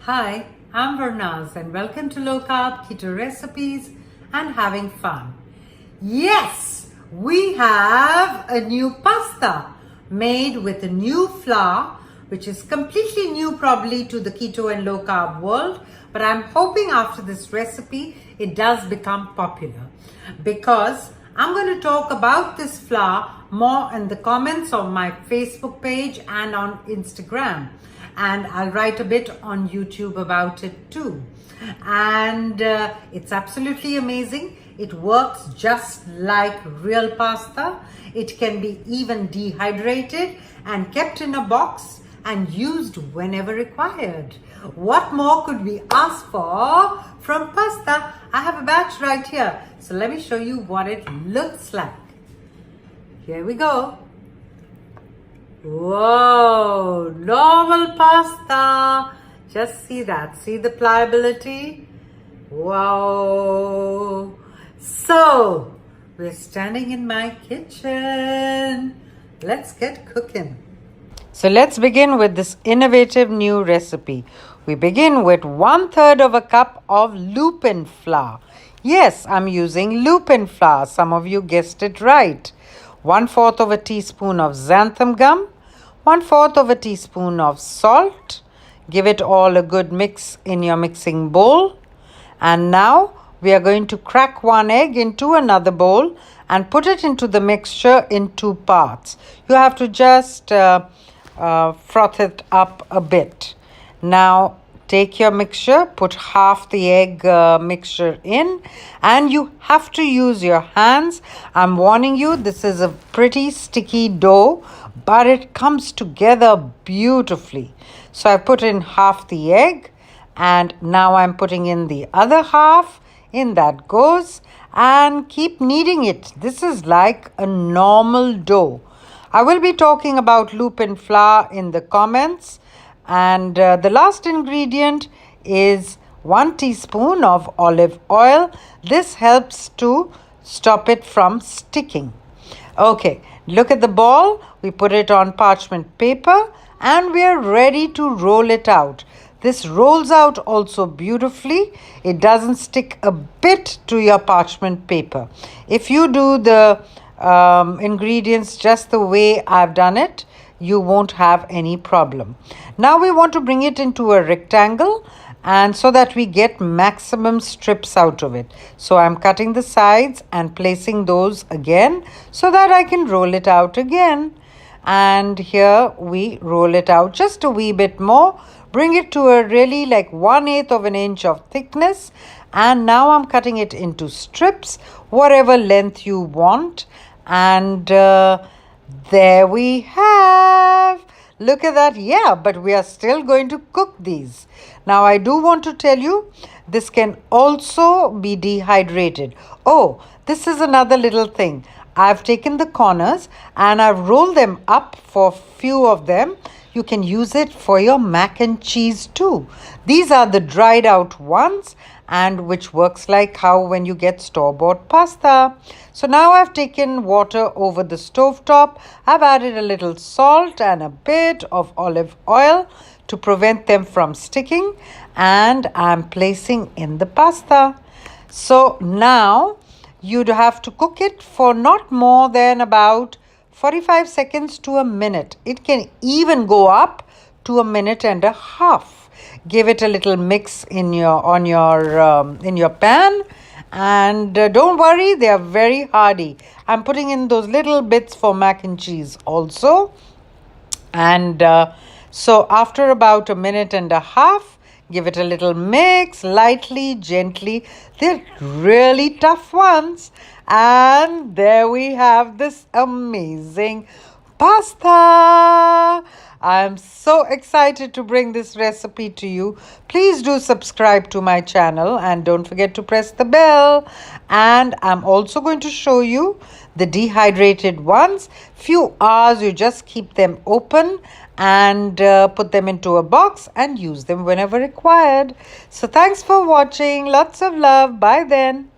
Hi, I'm Varnaz and welcome to Low Carb Keto Recipes and Having Fun. Yes, we have a new pasta made with a new flour, which is completely new probably to the keto and low carb world. But I'm hoping after this recipe, it does become popular because I'm going to talk about this flour more in the comments on my Facebook page and on Instagram. And I'll write a bit on YouTube about it too. And it's absolutely amazing. It works just like real pasta. It can be even dehydrated and kept in a box and used whenever required. What more could we ask for from pasta? I have a batch right here. So let me show you what it looks like. Here we go. Whoa, normal pasta. Just see that. See the pliability? Wow. So, we're standing in my kitchen. Let's get cooking. So let's begin with this innovative new recipe. We begin with 1/3 of a cup of Lupin flour. Yes, I'm using Lupin flour. Some of you guessed it right. 1/4 of a teaspoon of xantham gum, 1/4 of a teaspoon of salt. Give it all a good mix in your mixing bowl. And now we are going to crack one egg into another bowl and put it into the mixture in 2 parts. You have to just froth it up a bit. Now take your mixture, put half the egg mixture in, and you have to use your hands. I'm warning you, this is a pretty sticky dough, but it comes together beautifully. So I put in half the egg, and now I'm putting in the other half. In that goes, and keep kneading it. This is like a normal dough. I will be talking about Lupin flour in the comments. And the last ingredient is 1 teaspoon of olive oil. This helps to stop it from sticking. Okay, look at the ball. We put it on parchment paper and we are ready to roll it out. This rolls out also beautifully. It doesn't stick a bit to your parchment paper. If you do the ingredients just the way I've done it, you won't have any problem. Now we want to bring it into a rectangle, and so that we get maximum strips out of it. So I'm cutting the sides and placing those again so that I can roll it out again. And here we roll it out just a wee bit more. Bring it to a really like 1/8 of an inch of thickness. And now I'm cutting it into strips, whatever length you want. And there we have. Look at that. Yeah, but we are still going to cook these. Now, I do want to tell you, this can also be dehydrated. Oh, this is another little thing. I've taken the corners and I've rolled them up for few of them. You can use it for your mac and cheese too. These are the dried out ones, and which works like how when you get store-bought pasta. So now I've taken water over the stovetop. I've added a little salt and a bit of olive oil to prevent them from sticking, and I'm placing in the pasta. So now you'd have to cook it for not more than about 45 seconds to a minute. It can even go up to 1.5 minutes. Give it a little mix in your pan, and don't worry, they are very hardy. I'm putting in those little bits for mac and cheese also. And so after about 1.5 minutes, give it a little mix, lightly, gently. They're really tough ones. And there we have this amazing pasta. I'm so excited to bring this recipe to you. Please do subscribe to my channel and don't forget to press the bell. And I'm also going to show you the dehydrated ones. Few hours, you just keep them open and put them into a box and use them whenever required. So thanks for watching. Lots of love. Bye then.